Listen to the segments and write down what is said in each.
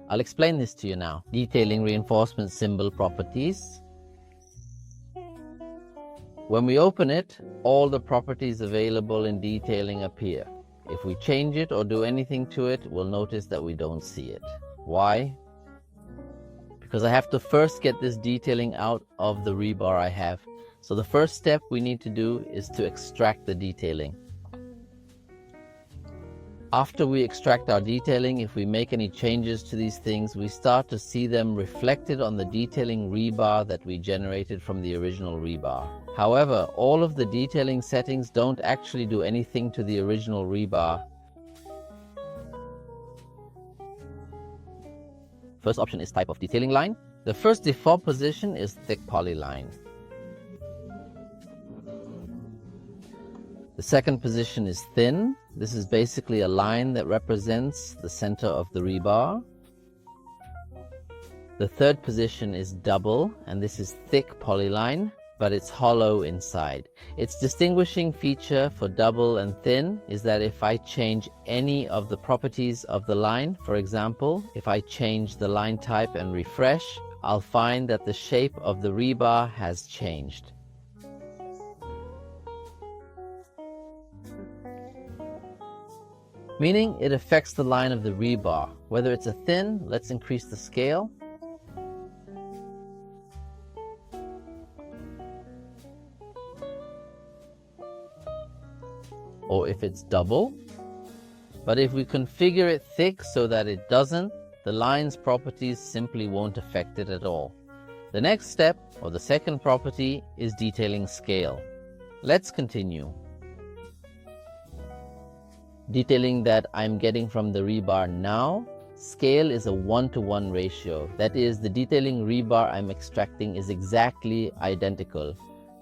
I'll explain this to you now. Detailing reinforcement symbol properties. When we open it, all the properties available in detailing appear. If we change it or do anything to it, we'll notice that we don't see it. Why? Because I have to first get this detailing out of the rebar I have. So the first step we need to do is to extract the detailing. After we extract our detailing, if we make any changes to these things, we start to see them reflected on the detailing rebar that we generated from the original rebar. However, all of the detailing settings don't actually do anything to the original rebar. First option is type of detailing line. The first default position is thick polyline. The second position is thin. This is basically a line that represents the center of the rebar. The third position is double, and this is thick polyline, but it's hollow inside. Its distinguishing feature for double and thin is that if I change any of the properties of the line, for example, if I change the line type and refresh, I'll find that the shape of the rebar has changed. Meaning it affects the line of the rebar. Whether it's a thin, let's increase the scale. Or if it's double. But if we configure it thick so that it doesn't, the line's properties simply won't affect it at all. The next step, or the second property, is detailing scale. Let's continue. Detailing that I'm getting from the rebar now, scale is a 1-to-1 ratio. That is, the detailing rebar I'm extracting is exactly identical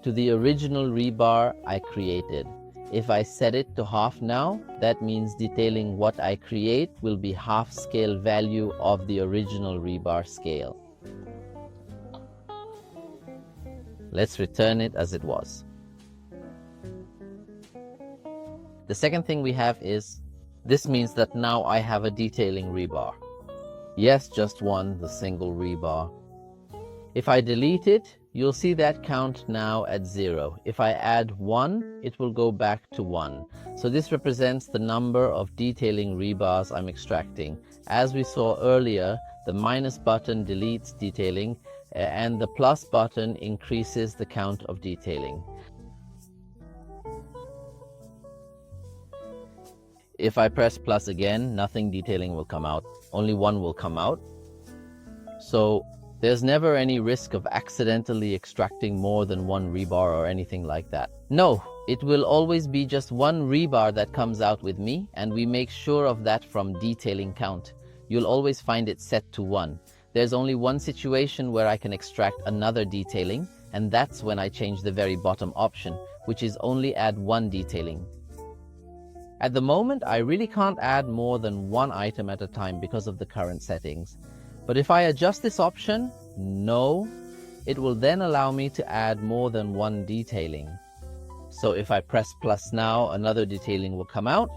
to the original rebar I created. If I set it to half now, that means detailing what I create will be half scale value of the original rebar scale. Let's return it as it was. The second thing we have is, this means that now I have a detailing rebar. Yes, just one, the single rebar. If I delete it, you'll see that count now at 0. If I add 1, it will go back to 1. So this represents the number of detailing rebars I'm extracting. As we saw earlier, the minus button deletes detailing and the plus button increases the count of detailing. If I press plus again, nothing detailing will come out. Only one will come out. So there's never any risk of accidentally extracting more than one rebar or anything like that. No, it will always be just one rebar that comes out with me, and we make sure of that from detailing count. You'll always find it set to 1. There's only one situation where I can extract another detailing, and that's when I change the very bottom option, which is only add one detailing. At the moment, I really can't add more than one item at a time because of the current settings. But if I adjust this option, no, it will then allow me to add more than one detailing. So if I press plus now, another detailing will come out.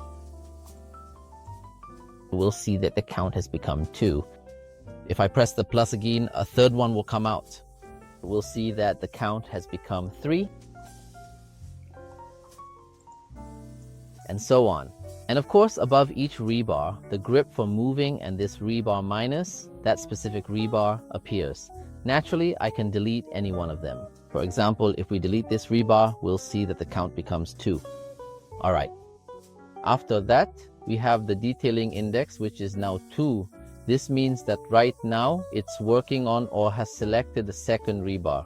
We'll see that the count has become 2. If I press the plus again, a third one will come out. We'll see that the count has become 3. And so on. And of course, above each rebar, the grip for moving and this rebar minus, that specific rebar, appears. Naturally, I can delete any one of them. For example, if we delete this rebar, we'll see that the count becomes 2. Alright. After that, we have the detailing index, which is now 2. This means that right now, it's working on or has selected the second rebar.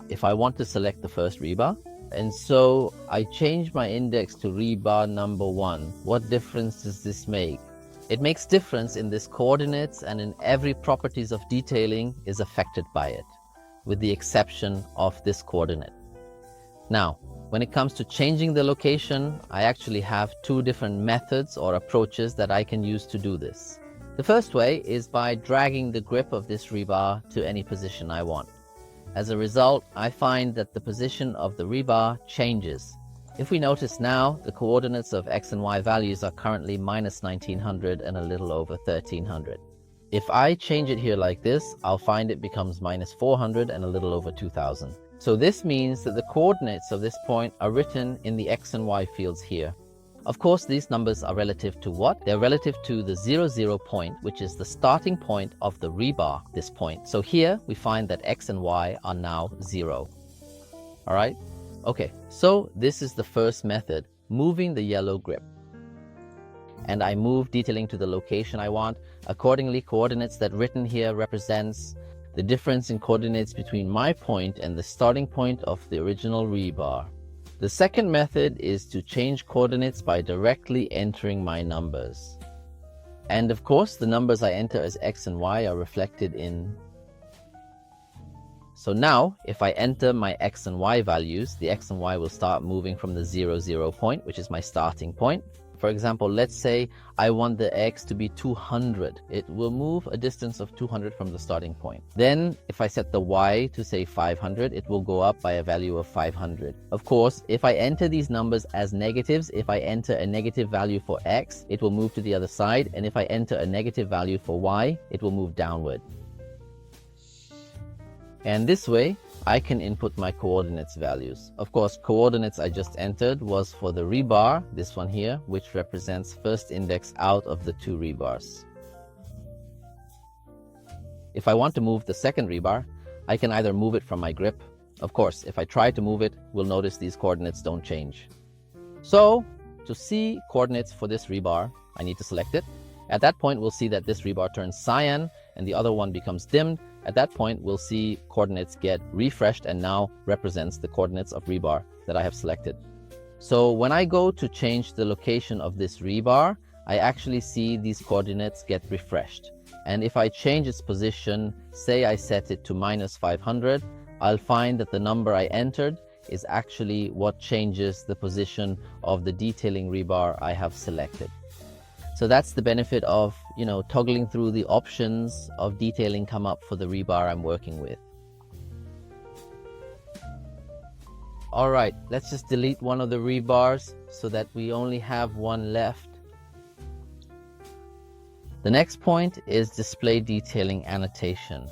If I want to select the first rebar, and so I change my index to rebar number 1. What difference does this make? It makes difference in this coordinates, and in every properties of detailing is affected by it, with the exception of this coordinate. Now, when it comes to changing the location, I actually have 2 different methods or approaches that I can use to do this. The first way is by dragging the grip of this rebar to any position I want. As a result, I find that the position of the rebar changes. If we notice now, the coordinates of x and y values are currently minus 1900 and a little over 1300. If I change it here like this, I'll find it becomes minus 400 and a little over 2000. So this means that the coordinates of this point are written in the x and y fields here. Of course, these numbers are relative to what? They're relative to the 0, 0 point, which is the starting point of the rebar, this point. So here we find that x and y are now 0. All right? Okay, so this is the first method, moving the yellow grip. And I move detailing to the location I want. Accordingly, coordinates that written here represents the difference in coordinates between my point and the starting point of the original rebar. The second method is to change coordinates by directly entering my numbers. And of course, the numbers I enter as x and y are reflected in. So now, if I enter my x and y values, the x and y will start moving from the 0, 0 point, which is my starting point. For example, let's say I want the x to be 200. It will move a distance of 200 from the starting point. Then, if I set the y to say 500, it will go up by a value of 500. Of course, if I enter these numbers as negatives, if I enter a negative value for x, it will move to the other side. And if I enter a negative value for y, it will move downward. And this way, I can input my coordinates values. Of course, coordinates I just entered was for the rebar, this one here, which represents first index out of the two rebars. If I want to move the second rebar, I can either move it from my grip. Of course, if I try to move it, we'll notice these coordinates don't change. So, to see coordinates for this rebar, I need to select it. At that point, we'll see that this rebar turns cyan and the other one becomes dimmed. At that point, we'll see coordinates get refreshed and now represents the coordinates of rebar that I have selected. So when I go to change the location of this rebar, I actually see these coordinates get refreshed. And if I change its position, say I set it to minus 500, I'll find that the number I entered is actually what changes the position of the detailing rebar I have selected. So that's the benefit of, toggling through the options of detailing come up for the rebar I'm working with. All right, let's just delete one of the rebars so that we only have one left. The next point is display detailing annotation.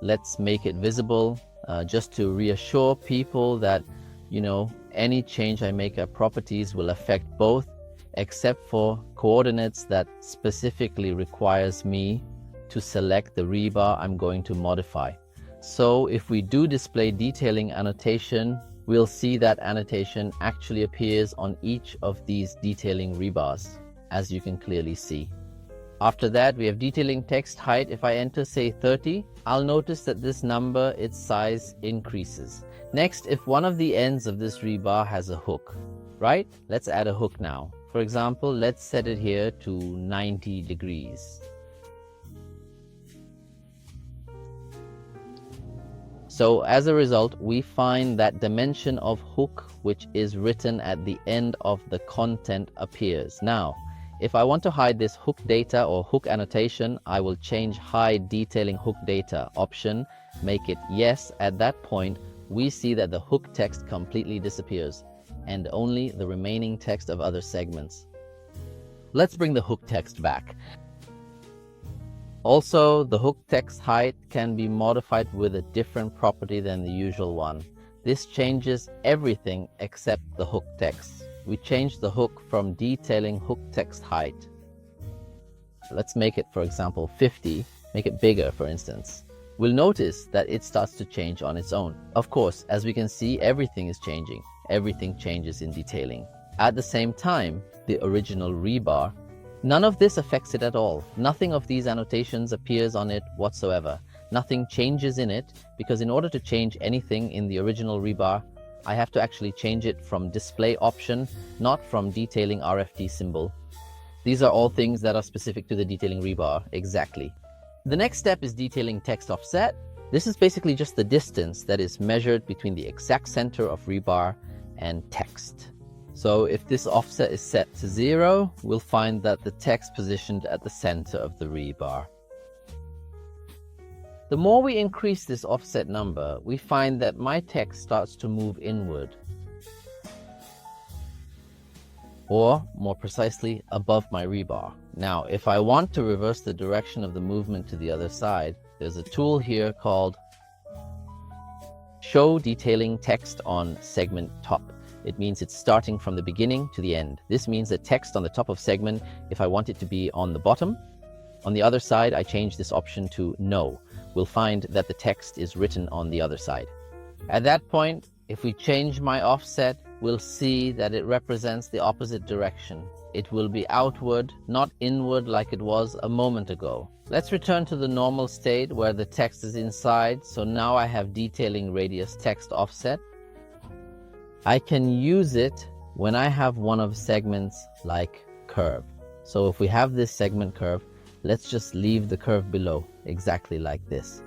Let's make it visible just to reassure people that, any change I make at properties will affect both, except for coordinates that specifically requires me to select the rebar I'm going to modify. So if we do display detailing annotation, we'll see that annotation actually appears on each of these detailing rebars, as you can clearly see. After that, we have detailing text height. If I enter, say 30, I'll notice that this number, its size increases. Next, if one of the ends of this rebar has a hook, right? Let's add a hook now. For example, let's set it here to 90 degrees. So as a result, we find that dimension of hook, which is written at the end of the content, appears. Now, if I want to hide this hook data or hook annotation, I will change hide detailing hook data option, make it yes. At that point, we see that the hook text completely disappears and only the remaining text of other segments. Let's bring the hook text back. Also, the hook text height can be modified with a different property than the usual one. This changes everything except the hook text. We change the hook from detailing hook text height. Let's make it, for example, 50, make it bigger, for instance. We'll notice that it starts to change on its own. Of course, as we can see, everything is changing. Everything changes in detailing. At the same time, the original rebar, none of this affects it at all. Nothing of these annotations appears on it whatsoever. Nothing changes in it, because in order to change anything in the original rebar, I have to actually change it from display option, not from detailing RFT symbol. These are all things that are specific to the detailing rebar, exactly. The next step is detailing text offset. This is basically just the distance that is measured between the exact center of rebar and text. So if this offset is set to 0, we'll find that the text positioned at the center of the rebar. The more we increase this offset number, we find that my text starts to move inward. or more precisely, above my rebar. Now, if I want to reverse the direction of the movement to the other side, there's a tool here called Show Detailing Text on Segment Top. It means it's starting from the beginning to the end. This means the text on the top of segment, if I want it to be on the bottom. On the other side, I change this option to No. We'll find that the text is written on the other side. At that point, if we change my offset, we'll see that it represents the opposite direction. It will be outward, not inward like it was a moment ago. Let's return to the normal state where the text is inside. So now I have detailing radius text offset. I can use it when I have one of segments like curve. So if we have this segment curve, let's just leave the curve below, exactly like this.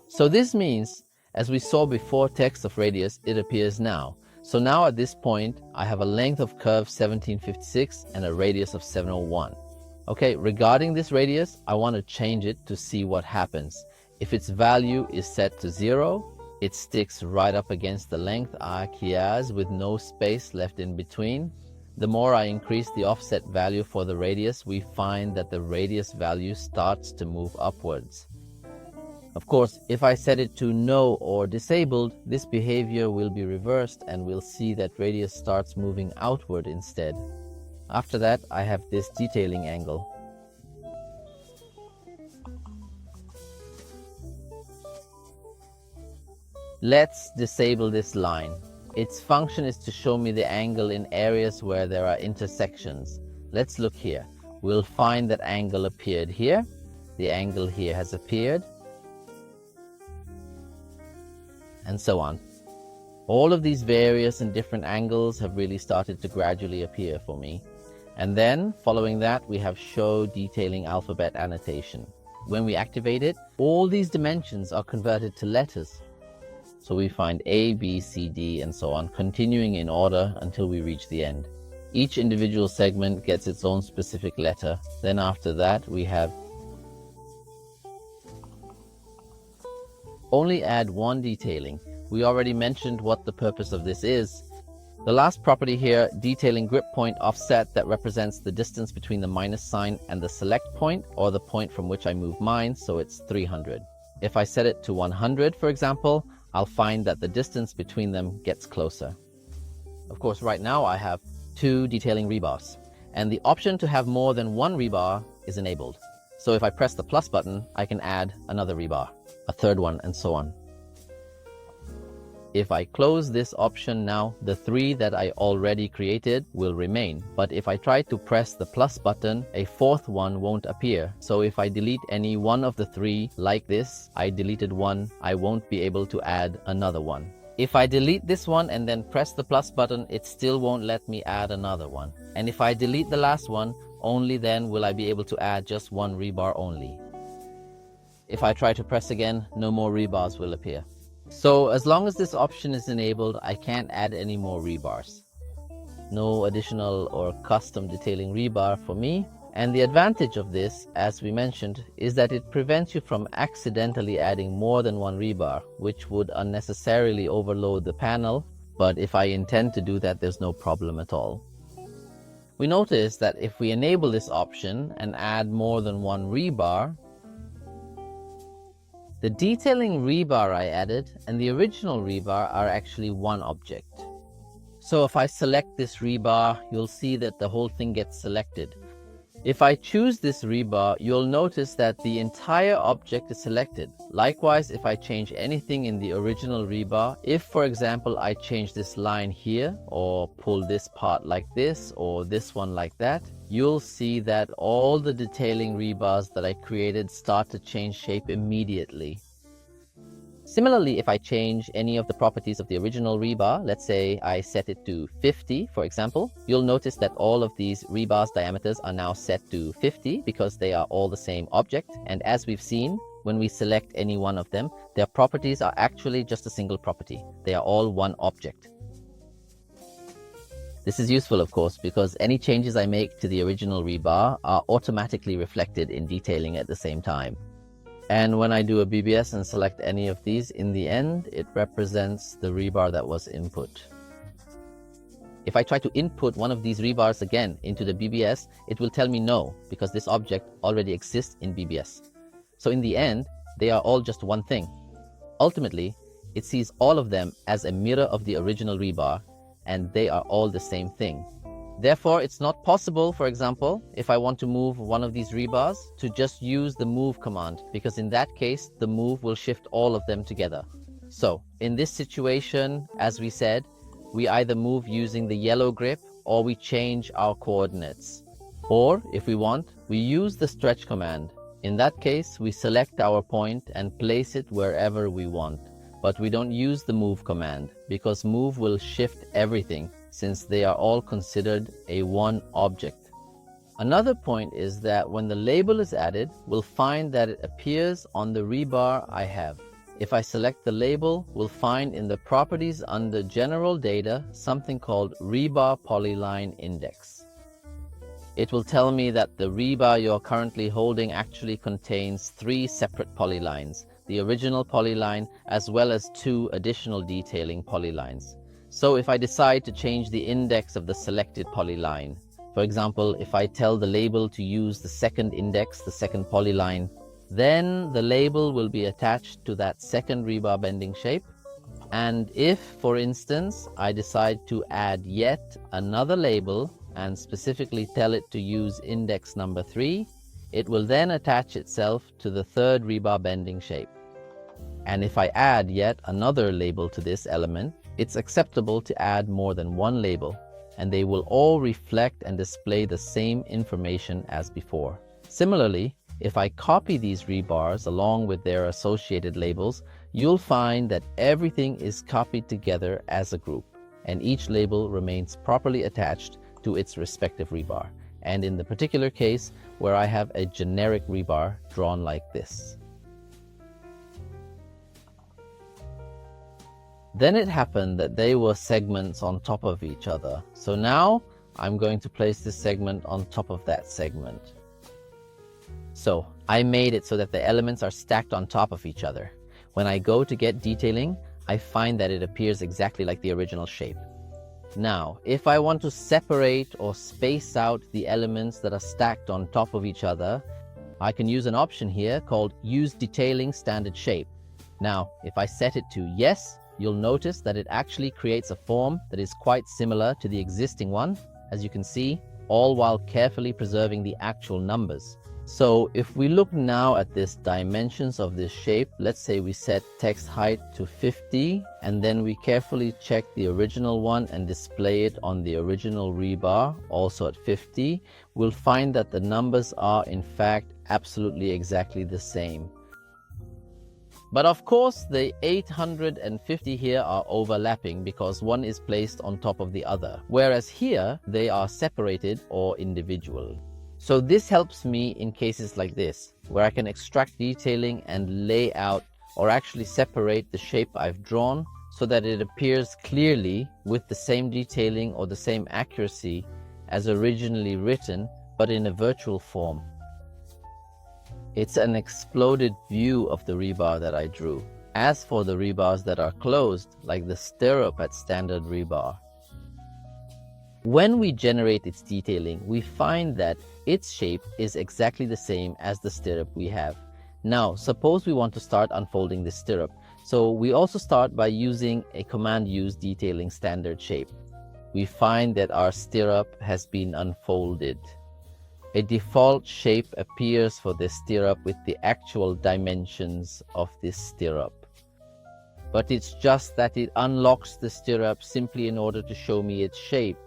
So this means, as we saw before text of radius, it appears now. So now at this point, I have a length of curve 1756 and a radius of 701. Okay, regarding this radius, I want to change it to see what happens. If its value is set to 0, it sticks right up against the length arc he has with no space left in between. The more I increase the offset value for the radius, we find that the radius value starts to move upwards. Of course, if I set it to no or disabled, this behavior will be reversed and we'll see that radius starts moving outward instead. After that, I have this detailing angle. Let's disable this line. Its function is to show me the angle in areas where there are intersections. Let's look here. We'll find that angle appeared here. The angle here has appeared. And so on. All of these various and different angles have really started to gradually appear for me. And then, following that, we have Show Detailing Alphabet Annotation. When we activate it, all these dimensions are converted to letters. So we find A, B, C, D, and so on, continuing in order until we reach the end. Each individual segment gets its own specific letter. Then after that, we have only add one detailing. We already mentioned what the purpose of this is. The last property here, detailing grip point offset, that represents the distance between the minus sign and the select point, or the point from which I move mine, so it's 300. If I set it to 100, for example, I'll find that the distance between them gets closer. Of course, right now I have 2 detailing rebars, and the option to have more than one rebar is enabled. So if I press the plus button, I can add another rebar, a third one, and so on. If I close this option now, the 3 that I already created will remain. But if I try to press the plus button, a 4th one won't appear. So if I delete any one of the 3 like this, I deleted one, I won't be able to add another one. If I delete this one and then press the plus button, it still won't let me add another one. And if I delete the last one, only then will I be able to add just one rebar only. If I try to press again, no more rebars will appear. So as long as this option is enabled, I can't add any more rebars. No additional or custom detailing rebar for me. And the advantage of this, as we mentioned, is that it prevents you from accidentally adding more than one rebar, which would unnecessarily overload the panel. But if I intend to do that, there's no problem at all. We notice that if we enable this option and add more than one rebar, the detailing rebar I added and the original rebar are actually one object. So if I select this rebar, you'll see that the whole thing gets selected. If I choose this rebar, you'll notice that the entire object is selected. Likewise, if I change anything in the original rebar, if for example I change this line here, or pull this part like this, or this one like that, you'll see that all the detailing rebars that I created start to change shape immediately. Similarly, if I change any of the properties of the original rebar, let's say I set it to 50, for example, you'll notice that all of these rebars diameters are now set to 50 because they are all the same object. And as we've seen, when we select any one of them, their properties are actually just a single property. They are all one object. This is useful, of course, because any changes I make to the original rebar are automatically reflected in detailing at the same time. And when I do a BBS and select any of these, in the end, it represents the rebar that was input. If I try to input one of these rebars again into the BBS, it will tell me no, because this object already exists in BBS. So in the end, they are all just one thing. Ultimately, it sees all of them as a mirror of the original rebar, and they are all the same thing. Therefore, it's not possible, for example, if I want to move one of these rebars, to just use the move command, because in that case, the move will shift all of them together. So, in this situation, as we said, we either move using the yellow grip or we change our coordinates. Or, if we want, we use the stretch command. In that case, we select our point and place it wherever we want. But we don't use the move command, because move will shift everything, since they are all considered a one object. Another point is that when the label is added, we'll find that it appears on the rebar I have. If I select the label, we'll find in the properties under General Data something called Rebar Polyline Index. It will tell me that the rebar you're currently holding actually contains 3 separate polylines, the original polyline as well as 2 additional detailing polylines. So if I decide to change the index of the selected polyline, for example, if I tell the label to use the second index, the second polyline, then the label will be attached to that second rebar bending shape. And if, for instance, I decide to add yet another label and specifically tell it to use index number 3, it will then attach itself to the third rebar bending shape. And if I add yet another label to this element, it's acceptable to add more than one label, and they will all reflect and display the same information as before. Similarly, if I copy these rebars along with their associated labels, you'll find that everything is copied together as a group, and each label remains properly attached to its respective rebar, and in the particular case where I have a generic rebar drawn like this. Then it happened that they were segments on top of each other. So now I'm going to place this segment on top of that segment. So I made it so that the elements are stacked on top of each other. When I go to get detailing, I find that it appears exactly like the original shape. Now, if I want to separate or space out the elements that are stacked on top of each other, I can use an option here called Use Detailing Standard Shape. Now, if I set it to Yes, you'll notice that it actually creates a form that is quite similar to the existing one, as you can see, all while carefully preserving the actual numbers. So if we look now at this dimensions of this shape, let's say we set text height to 50, and then we carefully check the original one and display it on the original rebar, also at 50, we'll find that the numbers are in fact absolutely exactly the same. But of course, the 850 here are overlapping because one is placed on top of the other, whereas here they are separated or individual. So this helps me in cases like this, where I can extract detailing and lay out or actually separate the shape I've drawn so that it appears clearly with the same detailing or the same accuracy as originally written, but in a virtual form. It's an exploded view of the rebar that I drew. As for the rebars that are closed, like the stirrup at standard rebar, when we generate its detailing, we find that its shape is exactly the same as the stirrup we have. Now, suppose we want to start unfolding this stirrup. So we also start by using a command use detailing standard shape. We find that our stirrup has been unfolded. A default shape appears for this stirrup with the actual dimensions of this stirrup. But it's just that it unlocks the stirrup simply in order to show me its shape.